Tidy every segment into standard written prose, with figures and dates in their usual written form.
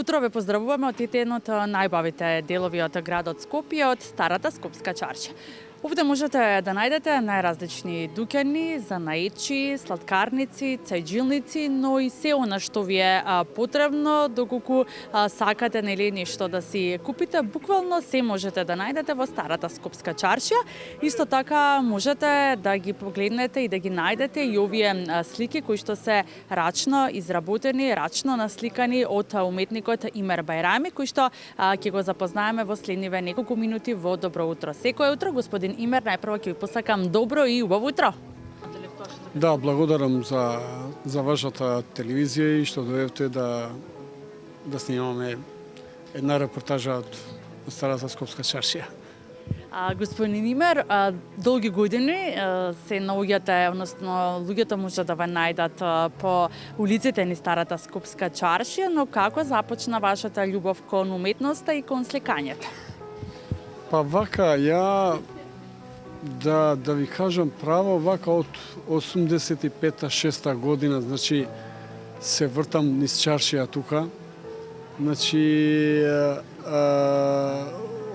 утро, ве поздравуваме од еден од најбавите делови од градот Скопје, од старата Скопска чаршија. Овде можете да најдете најразлични дуќани, занаечи, сладкарници, цајджилници, но и се она што ви е потребно, доколку сакате нели нешто да си купите, буквално се можете да најдете во старата Скопска чаршија. Исто така можете да ги погледнете и да ги најдете и овие слики кои што се рачно изработени, рачно насликани од уметникот Имер Бајрами, кој што ќе го запознаеме во следниве неколку минути во Добро утро. Секој утро, господин Имер, најпрво ќе ви посакам добро и убаво утро. Да, благодарам за вашата телевизија и што дојдовте да снимаме една репортажа од старата Скопска чаршија. Господин Имер, долги години се наоѓате, односно луѓето може да ве најдат по улиците ни старата Скопска чаршија, но како започна вашата љубов кон уметноста и кон сликањето? Па вака, ја да ви кажам право, вака од 85-6 година, значи се вртам низ чаршија тука. Значи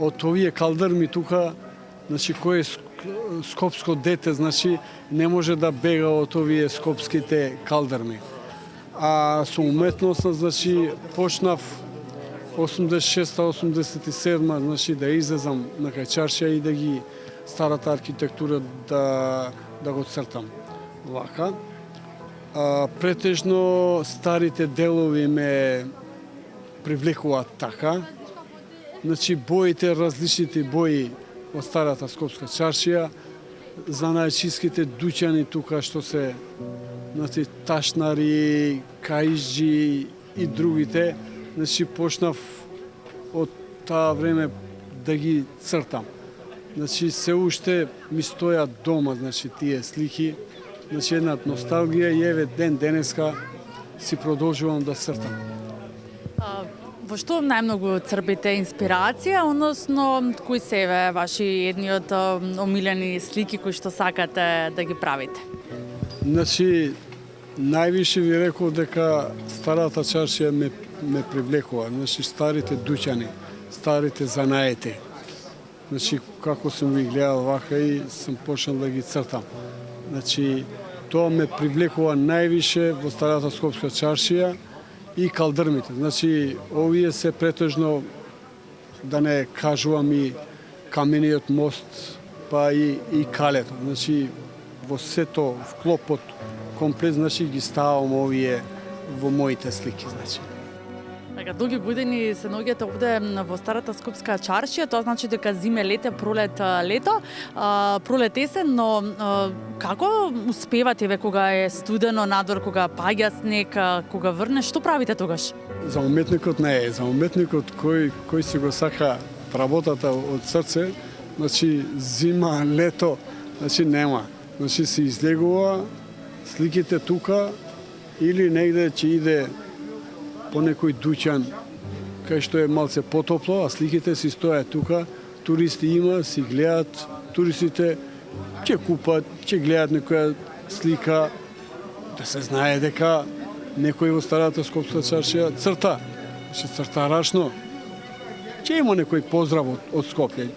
од овие калдърми тука, значи кој е скопско дете, значи не може да бега од овие скопските калдърми. А со уметноста, значи почнав 86-87, значи да излезам на кај чаршија и да ги старата архитектура да го цртам. Вака. Претежно старите делови ме привлекуваат така. Значи боите, различните бои од старата Скопска чаршија, занаечиските дуќани тука што се, значи ташнари, кајџи и другите, значи почнав од таа време да ги цртам. Значи се уште ми стојат дома, значи тие слики, значи една носталгија и еве ден денеска си продолжувам да цртам. Во што најмногу црпите инспирација, односно кои се ваши едни од омилени слики кои што сакате да ги правите? Значи највише ви реков дека старата чаршија ме привлекува, значи старите дуќани, старите занаети. Значи како сум ги гледал вака и сум почнал да ги цртам. Значи тоа ме привлекува највише во старата Скопска чаршија и калдърмите. Значи овие се претежно, да не кажувам, и камениот мост, па и калето. Значи во сето вклопот комплет, значи ги ставам овие во моите слики, значи. Така, долги години се наоѓате овде во старата Скопска чаршија, тоа значи дека зиме, лете, пролет, лето, пролет, есен, но како успевате ве кога е студено надвор, кога паѓа снег, кога врне, што правите тогаш? За уметникот не е, за уметникот кој си го сака работата од срце, значи зима, лето, значи нема. Значи се излегува сликите тука или негде ќе иде по некој дуќан кај што е малце потопло, а сликите си стојат тука, туристи има, си гледаат, туристите ќе купат, ќе гледаат некоја слика, да се знае дека некој во старата Скопска чаршија црта, ќе црта рачно, ќе има некој поздрав од Скопје,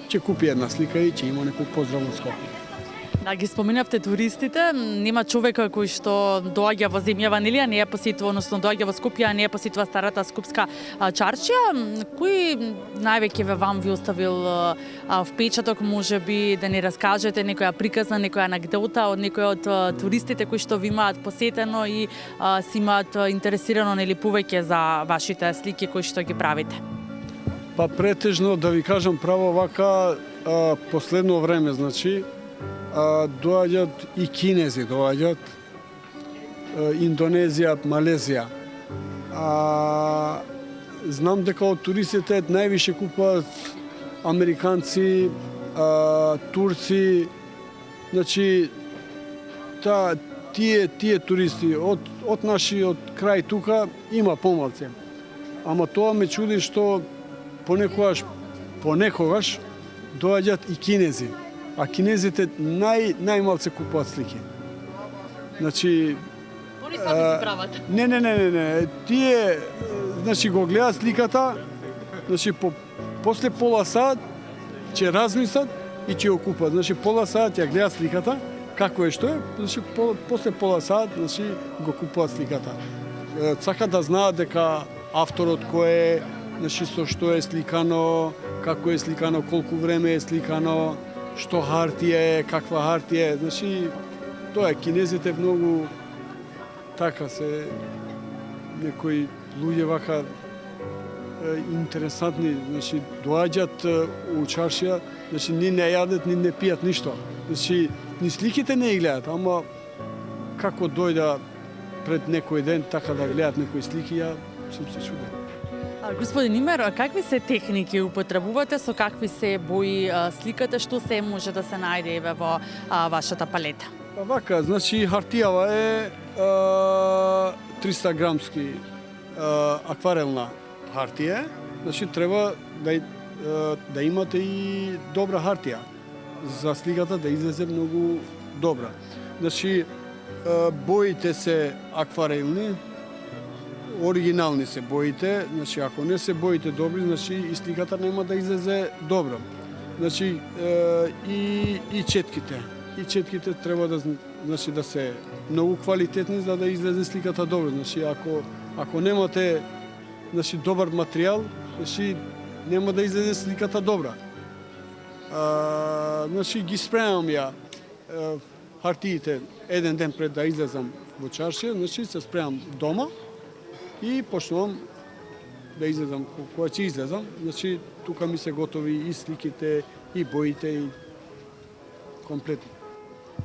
ќе купи една слика и ќе има некој поздрав од Скопје. Да, ги споменавте туристите, нема човек кој што доаѓа во земјава, нели, а не ја посетува, односно доаѓа во Скопје, а не ја посетува старата Скопска чаршија. Кој највеќе вам ви оставил впечаток, можеби да ни раскажете некоја приказна, некоја анекдота од некој од туристите кои што ви имаат посетено и си имаат интересирано, нели, повеќе за вашите слики кои што ги правите? Па претежно, да ви кажам право, вака последно време, значи, доаѓаат и кинези, доаѓаат Индонезија, Малезија. Знам дека од туристите највише купуваат американци, турци, значи тие туристи од нашиот крај тука има помалце. Ама тоа ме чуди што понекогаш доаѓаат и кинези. А кинезите најмалце купуваат слики. Значи Они сами си прават. Не. Тие значи го гледаат сликата, значи после пола сат ќе размислат и ќе го купат. Значи пола сат ја гледаат сликата, како е што е, значи после пола сат значи го купуваат сликата. Сакаат да знаат дека авторот кој е, значи со што е сликано, како е сликано, колку време е сликано, што хартија е, каква хартија е. Значи тоа е, кинезите многу така се некои луѓе вака интересантни, значи доаѓаат у чаршија, значи ни не јадат, ни не пијат ништо. Значи ни сликите не ги гледаат, ама како дојда пред некој ден така да гледаат некои слики, ја сум се чуден. Господин Имер, какви се техники употребувате, со какви се бои сликате, што се може да се најде еве во вашата палета? Вака, значи хартијава е 300 грамски акварелна хартија, значи треба да имате и добра хартија за сликата да излезе многу добра. Значи боите се акварелни, оригинални се боите, значи ако не се боите добри, значи и сликата нема да излезе добро. Значи и четките. И четките треба да значи да се многу квалитетни за да излезе сликата добро. Значи ако немате значи добар материјал, значи нема да излезе сликата добра. Значи ги спремам ја хартиите еден ден пред да излезам во чаршија, значи се спремам дома и почнувам да излезам кога ќе излезам. Значи тука ми се готови и сликите, и боите, и комплетно.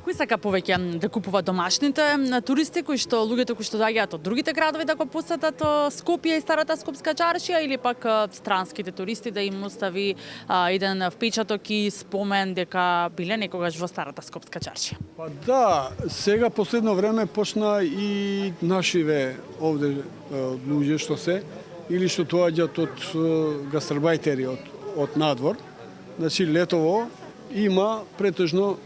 Кои сака повеќе да купуваат домашните туристи, луѓето кои што доаѓаат од другите градови да го посетат Скопје и старата скопска чаршија, или пак странските туристи да им остави еден впечаток и спомен дека биле некогаш во старата скопска чаршија? Па да, сега последно време почна и нашиве овде луѓе што се, или што доаѓаат од гастарбајтери од надвор. Значи летово има претежно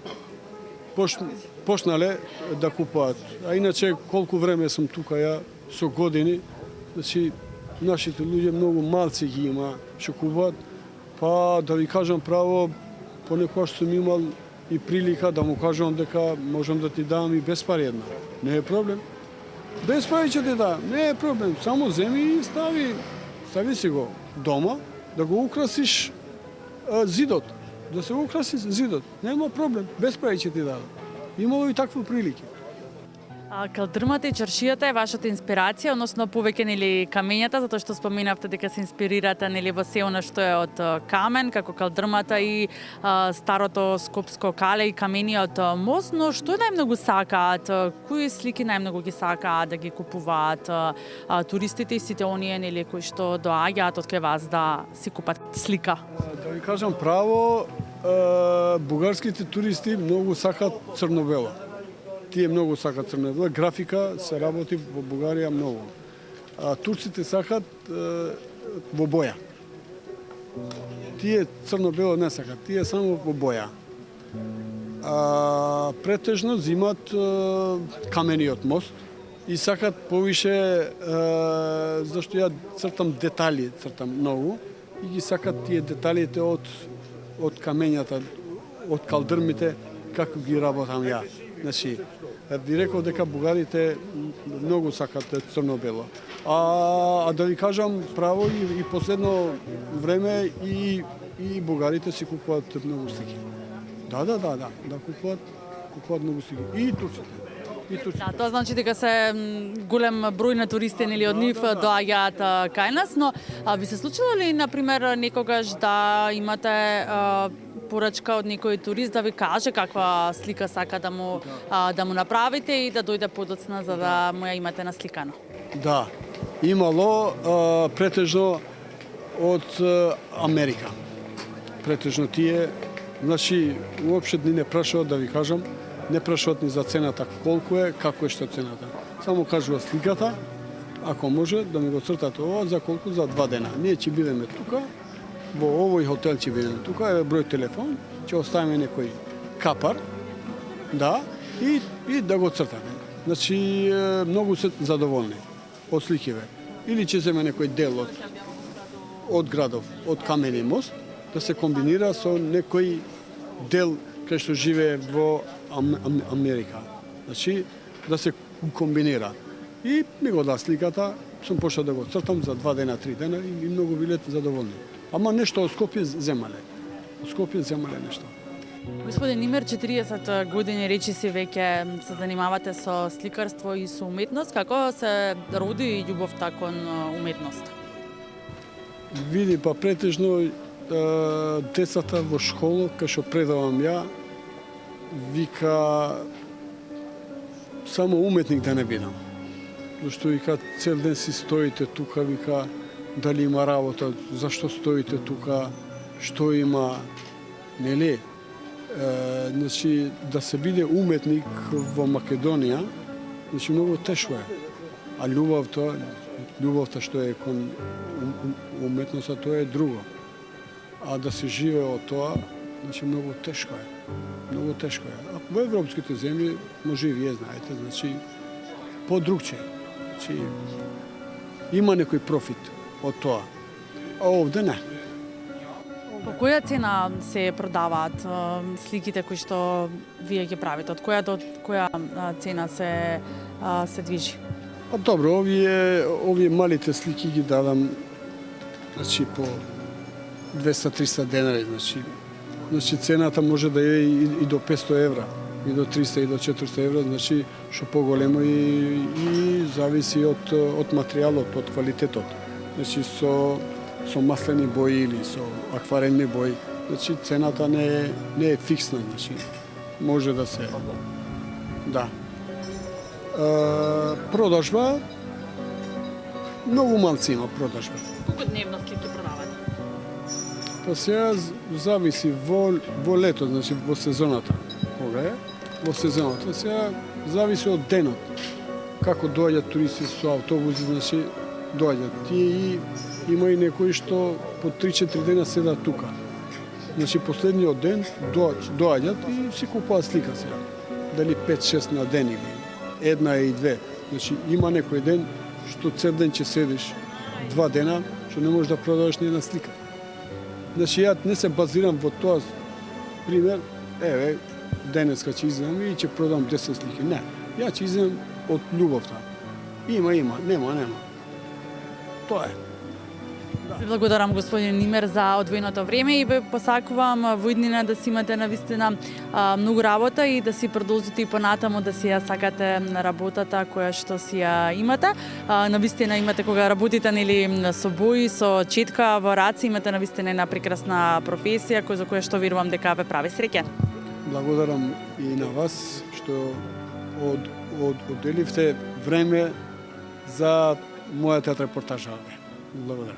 почнале да купуваат. А иначе колку време сум тука ја со години, значи нашите луѓе многу малци ги има што купуваат. Па да ви кажам право, понекогаш сум имал и прилика да му кажам дека можам да ти дам и без пари една. Не е проблем. Без пари ќе ти дам, не е проблем. Само земи и стави си го дома, да го украсиш зидот. Да се украси зидот. Нема проблем. Без пари ќе ти дадам. Имало и такви прилики. Калдрмата и чаршијата е вашата инспирација, односно повеќе нели камењата, затоа што споменавте дека се инспирирате нели во се она што е од камен, како калдрмата и старото скопско кале и камениот мост, но што најмногу сакаат, кои слики најмногу ги сакаат да ги купуваат туристите и сите оние нели кои што доаѓаат од кај вас да си купат слика? Да ви кажам право, бугарските туристи многу сакаат црно-бело. Тие многу сакаат црно-бело. Графика се работи во Бугарија многу. Турците сакаат во боја. Тие црно-бело не сакаат, тие само во боја. Претежно зимат камениот мост и сакаат повише, зашто ја цртам детали, многу, и ги сакаат тие деталите од камењата, од калдрмите, како ги работам ја. Значи, би рекол дека бугарите многу сакаат црно-бело. А да ви кажам право и последно време и бугарите си купуваат многу слики. Да купуваат многу слики. И турците. Да, тоа значи дека се голем број на туристи нели од нив доаѓаат кај нас, но ви се случило ли например некогаш да имате порачка од некој турист да ви каже каква слика сака да му направите и да дојде подоцна за да му ја имате насликано? Да, имало претежно од Америка. Претежно тие, значи уопште ни не прашуваат, да ви кажам, не прашуваат ни за цената колку е, како е што цената. Само кажува сликата, ако може да ми го цртате ова за колку, за 2 дена. Ние ќе бидеме тука, во овој хотел ќе бидеме тука, е број телефон, ќе оставиме некој капар, да, и да го цртаме. Значи, многу се задоволни од сликиве. или ќе земе некој дел од градов, од Камени мост, да се комбинира со некој дел кај што живее во Америка. Значи, да се комбинира. И ми го да сликата, сум почнал да го цртам за 2 дена, 3 дена и многу биле задоволни. Ама нешто од Скопје земале. Од Скопје земале нешто. Господин Имер, 40 години речиси веќе се занимавате со сликарство и со уметност. Како се роди љубовта кон уметност? Види, па претежно децата во школа, кај што предавам ја, вика само уметник да не бидам. Зашто вика цел ден си стоите тука, вика дали има работа, зашто стоите тука, што има, нели? Значи, да се биде уметник во Македонија, значи многу тешко е. А љубовта што е кон уметноста, тоа е друго. А да се живее од тоа, значи многу тешко е. Многу тешко е. А во европските земји може и вие знаете, значи подругче. Значи има некој профит од тоа. А овде не. По која цена се продаваат сликите кои што вие ги правите? Од која до која цена се движи? А добро, овие малите слики ги дадам, значи по 200-300 денари, значи цената може да е и до 500 евра, и до 300 и до 400 евра, значи што поголемо и зависи од материјалот, од квалитетот. Значи со маслени бои или со акварелни бои, значи цената не е фиксна, значи може да се да. Продажба многу малци има продажба. Колку дневно слики продавате? Па сега зависи во лето, значи во сезоната. Кога е? Во сезоната. Сега зависи од денот. Како доаѓаат туристи со автобуси, значи доаѓаат. И има и некои што по 3-4 дена седат тука. Значи последниот ден доаѓаат и си купуваат слика сега. Дали 5-6 на ден или една и две. Значи има некој ден што цел ден ќе седиш 2 дена, што не можеш да продаваш ни една слика. Значи ја не се базирам во тоа, пример, еве, денеска ќе иземам и ќе продам 10 слики. Не, ја ќе иземам од љубовта. Има, нема. Тоа е. Ви благодарам, господин Нимер, за одвоеното време и ве посакувам во иднина да си имате навистина многу работа и да си продолжите и понатаму да си ја сакате работата која што си ја имате. Навистина имате кога работите нели со бои, со четка во раце, имате навистина една прекрасна професија за која што верувам дека ве прави среќен. Благодарам и на вас што одделивте време за мојата репортажа. Благодарам.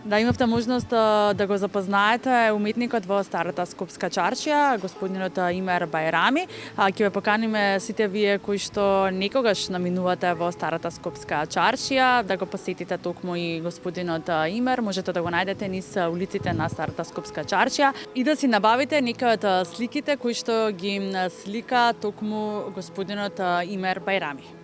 Да, имавте можност да го запознаете уметникот во Старата Скопска чаршија, господинот Имер Бајрами. Ќе ве поканиме сите вие кои што некогаш наминувате во Старата Скопска чаршија, да го посетите токму и господинот Имер. Можете да го најдете низ улиците на Старата Скопска чаршија и да си набавите некои од сликите кои што ги слика токму господинот Имер Бајрами.